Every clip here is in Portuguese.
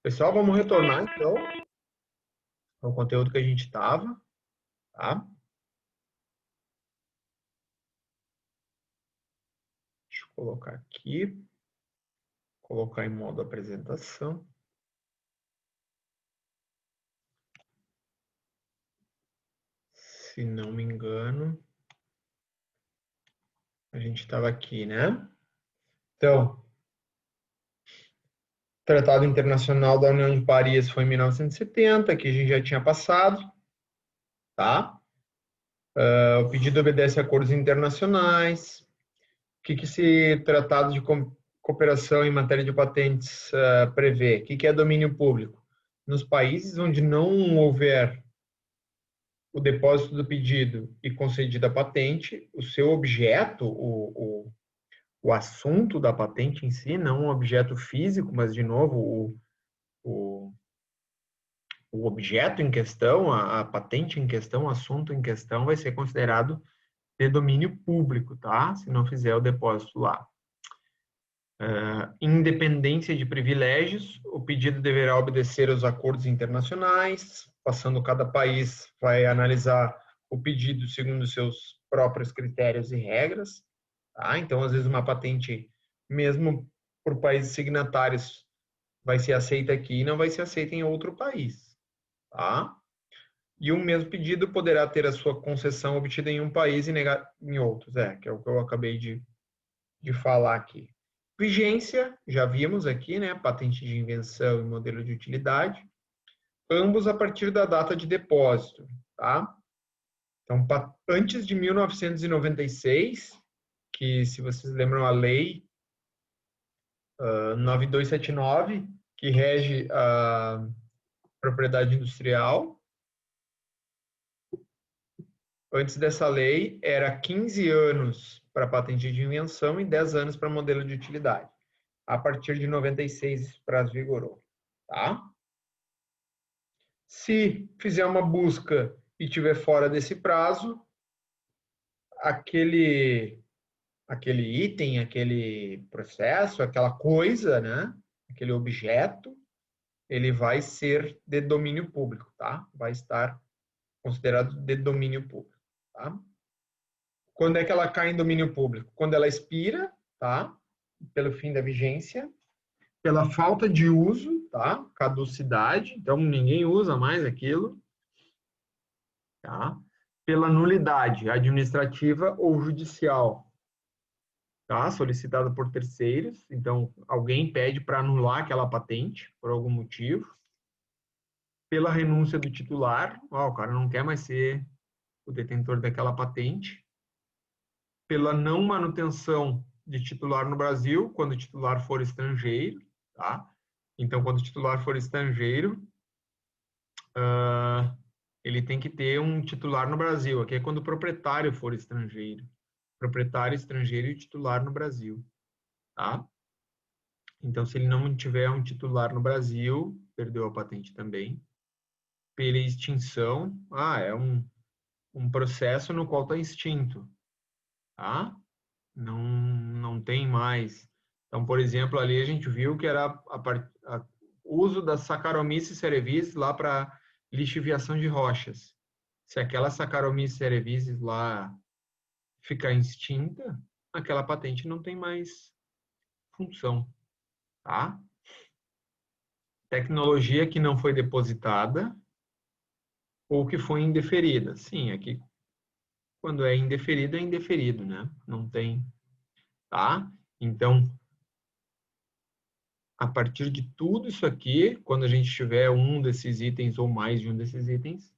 Pessoal, vamos retornar então ao conteúdo que a gente estava, tá? Deixa eu colocar aqui, colocar em modo apresentação. Se não me engano, a gente estava aqui, né? Então, Tratado Internacional da União de Paris foi em 1970, que a gente já tinha passado, tá? O pedido obedece a acordos internacionais. O que esse Tratado de Cooperação em matéria de patentes prevê? O que é domínio público? Nos países onde não houver o depósito do pedido e concedida a patente, o seu objeto, o assunto da patente em si, não um objeto físico, mas, de novo, o, o objeto em questão, a patente em questão, o assunto em questão, vai ser considerado de domínio público, tá? Se não fizer o depósito lá. Independência de privilégios, o pedido deverá obedecer aos acordos internacionais, passando cada país vai analisar o pedido segundo seus próprios critérios e regras, tá? Então, às vezes uma patente, mesmo por países signatários, vai ser aceita aqui e não vai ser aceita em outro país, tá? E um mesmo pedido poderá ter a sua concessão obtida em um país e negada em outros, que é o que eu acabei de falar aqui. Vigência, já vimos aqui, né? Patente de invenção e modelo de utilidade, ambos a partir da data de depósito, tá? Então, antes de 1996, que, se vocês lembram, a lei 9279, que rege a propriedade industrial, antes dessa lei, era 15 anos para patente de invenção e 10 anos para modelo de utilidade. A partir de 96, esse prazo vigorou, tá? Se fizer uma busca e tiver fora desse prazo, aquele item, aquele processo, aquela coisa, né? Aquele objeto, ele vai ser de domínio público, tá? Vai estar considerado de domínio público, tá? Quando é que ela cai em domínio público? Quando ela expira, tá? Pelo fim da vigência, pela falta de uso, tá? Caducidade, então ninguém usa mais aquilo, tá? Pela nulidade administrativa ou judicial, tá? Solicitada por terceiros, então alguém pede para anular aquela patente por algum motivo. Pela renúncia do titular, o cara não quer mais ser o detentor daquela patente. Pela não manutenção de titular no Brasil, quando o titular for estrangeiro, tá? Então, quando o titular for estrangeiro, ele tem que ter um titular no Brasil. Aqui é quando o proprietário for estrangeiro. Proprietário estrangeiro e titular no Brasil, tá? Então, se ele não tiver um titular no Brasil, perdeu a patente também. Pela extinção, é um processo no qual está extinto, tá? Não tem mais. Então, por exemplo, ali a gente viu que era o uso da Saccharomyces cerevisiae lá para lixiviação de rochas. Se aquela Saccharomyces cerevisiae lá ficar extinta, aquela patente não tem mais função, tá? Tecnologia que não foi depositada ou que foi indeferida. Sim, aqui quando é indeferido, né? Não tem, tá? Então, a partir de tudo isso aqui, quando a gente tiver um desses itens ou mais de um desses itens,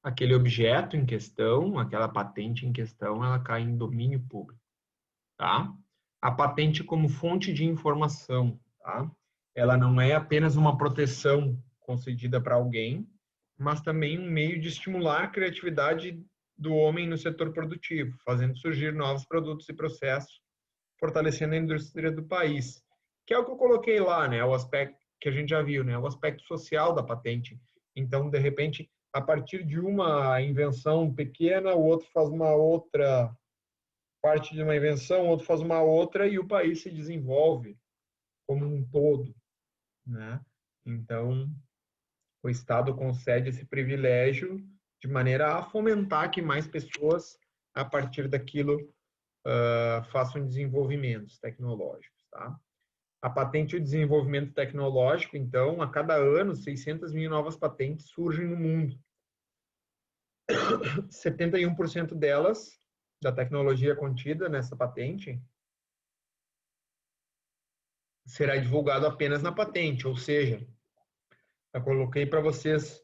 aquele objeto em questão, aquela patente em questão, ela cai em domínio público, tá? A patente como fonte de informação, tá? Ela não é apenas uma proteção concedida para alguém, mas também um meio de estimular a criatividade do homem no setor produtivo, fazendo surgir novos produtos e processos, fortalecendo a indústria do país. Que é o que eu coloquei lá, né? O aspecto que a gente já viu, né? O aspecto social da patente. Então, de repente, a partir de uma invenção pequena, o outro faz uma outra parte de uma invenção, o outro faz uma outra e o país se desenvolve como um todo, né? Então, o Estado concede esse privilégio de maneira a fomentar que mais pessoas, a partir daquilo, façam desenvolvimentos tecnológicos, tá? A patente e o desenvolvimento tecnológico, então, a cada ano, 600 mil novas patentes surgem no mundo. 71% delas, da tecnologia contida nessa patente, será divulgado apenas na patente, ou seja, eu coloquei para vocês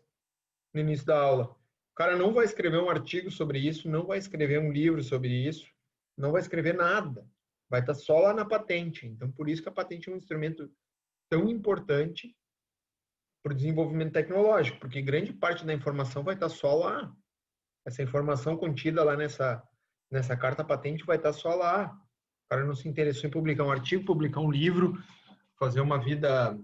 no início da aula. O cara não vai escrever um artigo sobre isso, não vai escrever um livro sobre isso, não vai escrever nada. Vai estar só lá na patente. Então, por isso que a patente é um instrumento tão importante para o desenvolvimento tecnológico, porque grande parte da informação vai estar só lá. Essa informação contida lá nessa carta patente vai estar só lá. O cara não se interessou em publicar um artigo, publicar um livro, fazer uma vida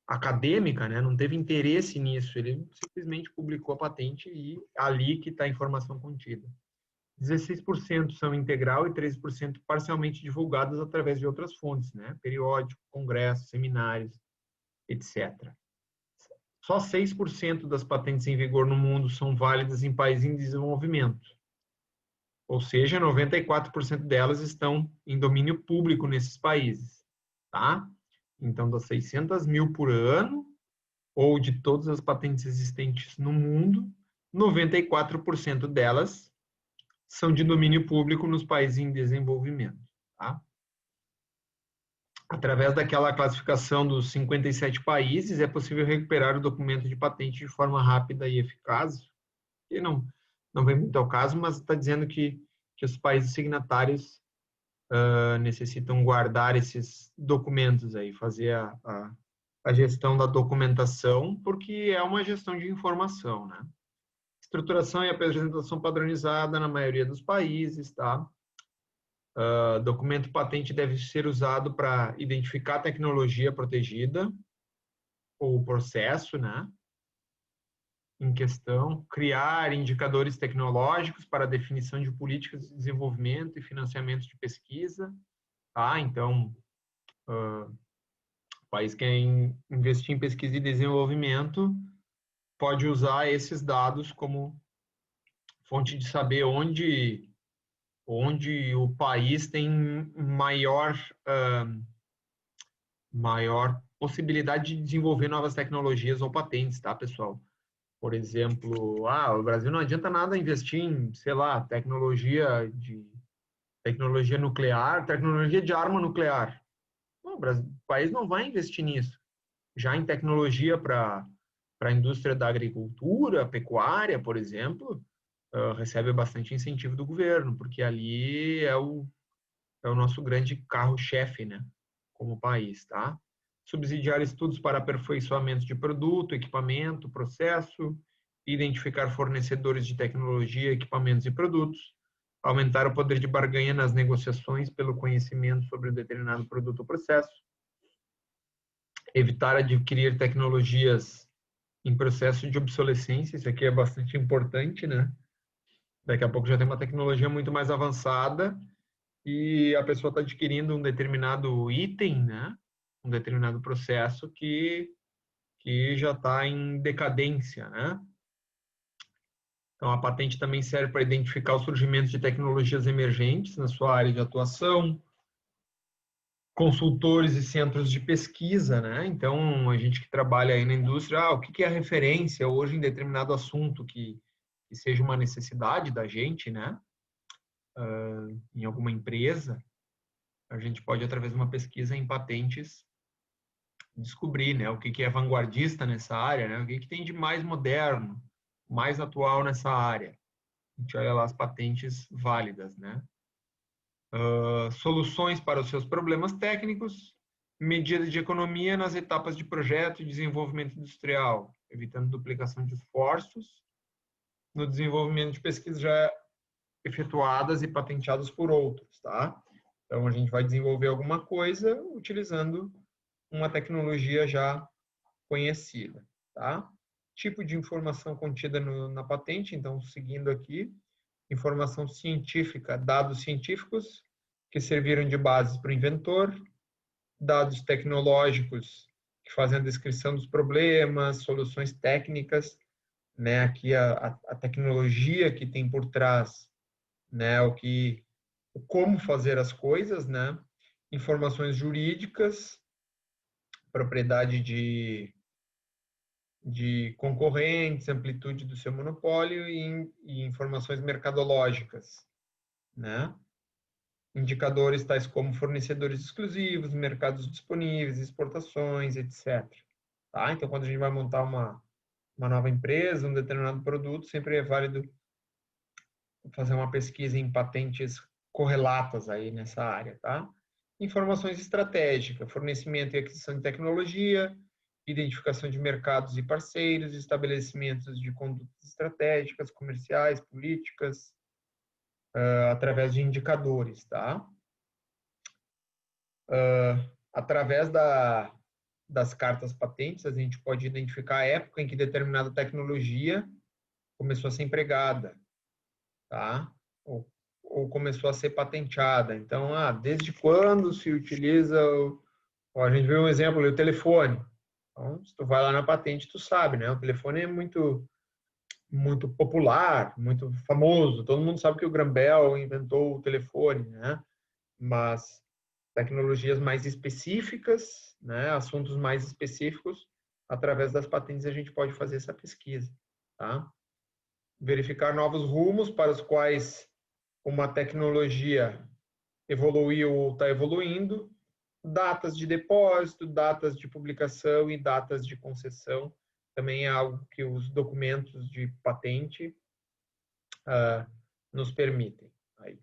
acadêmica, né? Não teve interesse nisso. Ele simplesmente publicou a patente e ali que está a informação contida. 16% são integral e 13% parcialmente divulgadas através de outras fontes, né? Periódico, congressos, seminários, etc. Só 6% das patentes em vigor no mundo são válidas em países em desenvolvimento. Ou seja, 94% delas estão em domínio público nesses países, tá? Então, das 600 mil por ano, ou de todas as patentes existentes no mundo, 94% delas são de domínio público nos países em desenvolvimento, tá? Através daquela classificação dos 57 países, é possível recuperar o documento de patente de forma rápida e eficaz. E não vem muito ao caso, mas está dizendo que os países signatários necessitam guardar esses documentos aí, fazer a gestão da documentação, porque é uma gestão de informação, né? Estruturação e apresentação padronizada na maioria dos países, tá? Documento patente deve ser usado para identificar a tecnologia protegida ou o processo, né? Em questão, criar indicadores tecnológicos para definição de políticas de desenvolvimento e financiamento de pesquisa, tá? Então, o país que quer investir em pesquisa e desenvolvimento pode usar esses dados como fonte de saber onde o país tem maior possibilidade de desenvolver novas tecnologias ou patentes, tá, pessoal? Por exemplo, o Brasil não adianta nada investir em, sei lá, tecnologia nuclear, tecnologia de arma nuclear. Não, o país não vai investir nisso. Já em tecnologia para a indústria da agricultura, pecuária, por exemplo, recebe bastante incentivo do governo, porque ali é o nosso grande carro-chefe, né, como país, tá? Subsidiar estudos para aperfeiçoamento de produto, equipamento, processo, identificar fornecedores de tecnologia, equipamentos e produtos, aumentar o poder de barganha nas negociações pelo conhecimento sobre um determinado produto ou processo, evitar adquirir tecnologias em processo de obsolescência, isso aqui é bastante importante, né? Daqui a pouco já tem uma tecnologia muito mais avançada e a pessoa está adquirindo um determinado item, né? Um determinado processo que já está em decadência, né? Então, a patente também serve para identificar o surgimento de tecnologias emergentes na sua área de atuação, consultores e centros de pesquisa, né? Então, a gente que trabalha aí na indústria, o que é a referência hoje em determinado assunto que seja uma necessidade da gente, né? Em alguma empresa, a gente pode, através de uma pesquisa em patentes, descobrir, né? O que é vanguardista nessa área, né? O que tem de mais moderno, mais atual nessa área. A gente olha lá as patentes válidas, né? Soluções para os seus problemas técnicos, medidas de economia nas etapas de projeto e desenvolvimento industrial, evitando duplicação de esforços no desenvolvimento de pesquisas já efetuadas e patenteadas por outros, tá? Então, a gente vai desenvolver alguma coisa utilizando uma tecnologia já conhecida, tá? Tipo de informação contida na patente, então, seguindo aqui, informação científica, dados científicos que serviram de base para o inventor, dados tecnológicos que fazem a descrição dos problemas, soluções técnicas, né? Aqui a tecnologia que tem por trás, né? Como fazer as coisas, né? Informações jurídicas, propriedade de concorrentes, amplitude do seu monopólio e informações mercadológicas, né? Indicadores tais como fornecedores exclusivos, mercados disponíveis, exportações, etc. Tá? Então, quando a gente vai montar uma nova empresa, um determinado produto, sempre é válido fazer uma pesquisa em patentes correlatas aí nessa área, tá? Informações estratégicas, fornecimento e aquisição de tecnologia, identificação de mercados e parceiros, estabelecimentos de condutas estratégicas, comerciais, políticas, através de indicadores, tá? Através das cartas patentes, a gente pode identificar a época em que determinada tecnologia começou a ser empregada, tá? Ou começou a ser patenteada. Então, desde quando se utiliza a gente vê um exemplo, o telefone. Então, se tu vai lá na patente, tu sabe, né? O telefone é muito popular, muito famoso. Todo mundo sabe que o Graham Bell inventou o telefone, né? Mas tecnologias mais específicas, né? Assuntos mais específicos, através das patentes a gente pode fazer essa pesquisa, tá? Verificar novos rumos para os quais uma tecnologia evoluiu ou está evoluindo, datas de depósito, datas de publicação e datas de concessão, também é algo que os documentos de patente nos permitem. Aí.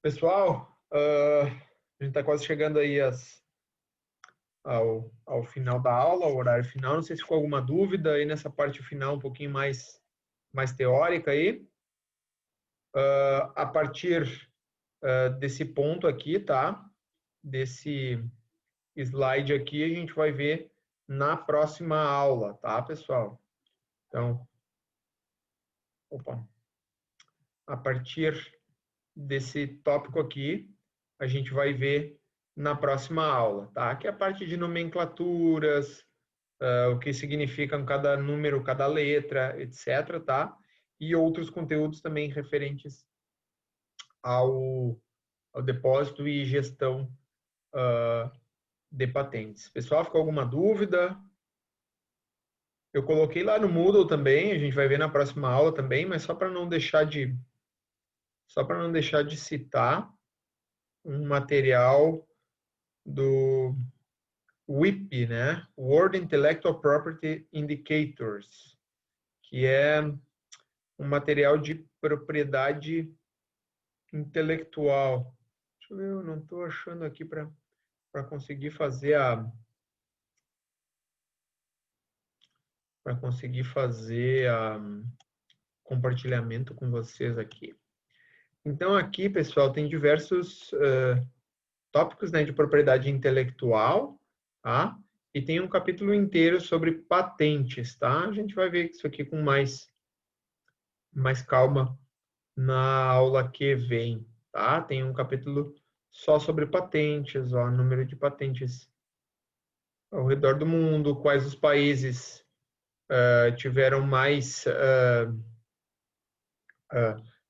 Pessoal, a gente está quase chegando aí ao final da aula, ao horário final. Não sei se ficou alguma dúvida aí nessa parte final, um pouquinho mais teórica aí. A partir desse ponto aqui, tá? Desse slide aqui, a gente vai ver na próxima aula, tá, pessoal? Então, a partir desse tópico aqui, a gente vai ver na próxima aula, tá? Que é a parte de nomenclaturas, o que significam cada número, cada letra, etc., tá? E outros conteúdos também referentes ao depósito e gestão de patentes. Pessoal, ficou alguma dúvida? Eu coloquei lá no Moodle também, a gente vai ver na próxima aula também, mas só para não deixar de citar um material do WIP, né? World Intellectual Property Indicators, que é um material de propriedade intelectual. Deixa eu ver, eu não estou achando aqui para conseguir fazer compartilhamento com vocês aqui. Então, aqui, pessoal, tem diversos tópicos, né, de propriedade intelectual, tá? E tem um capítulo inteiro sobre patentes, tá? A gente vai ver isso aqui com mais calma na aula que vem, tá? Tem um capítulo só sobre patentes, ó, número de patentes ao redor do mundo, quais os países tiveram mais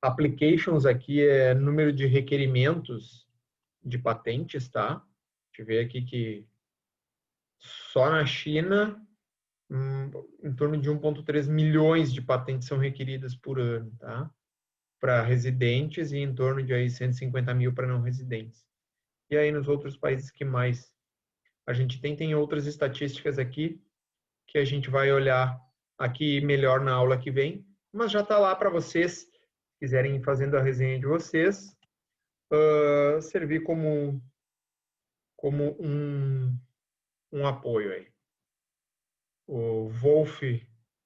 applications aqui, número de requerimentos de patentes, tá? A gente vê aqui que só na China, em torno de 1,3 milhões de patentes são requeridas por ano, tá? Para residentes e em torno de aí 150 mil para não residentes. E aí nos outros países que mais a gente tem outras estatísticas aqui que a gente vai olhar aqui melhor na aula que vem, mas já está lá para vocês, se quiserem ir fazendo a resenha de vocês, servir como um apoio aí. O Wolf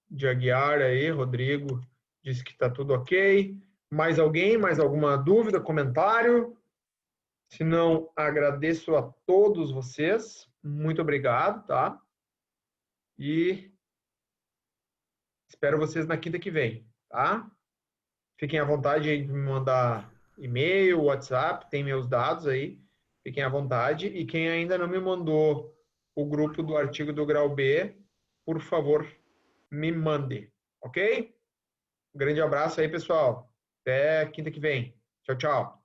de Aguiar aí, Rodrigo, disse que está tudo ok. Mais alguém? Mais alguma dúvida, comentário? Se não, agradeço a todos vocês. Muito obrigado, tá? E espero vocês na quinta que vem, tá? Fiquem à vontade de me mandar e-mail, WhatsApp, tem meus dados aí. Fiquem à vontade. E quem ainda não me mandou o grupo do artigo do grau B, por favor, me mande. Ok? Um grande abraço aí, pessoal. Até quinta que vem. Tchau, tchau.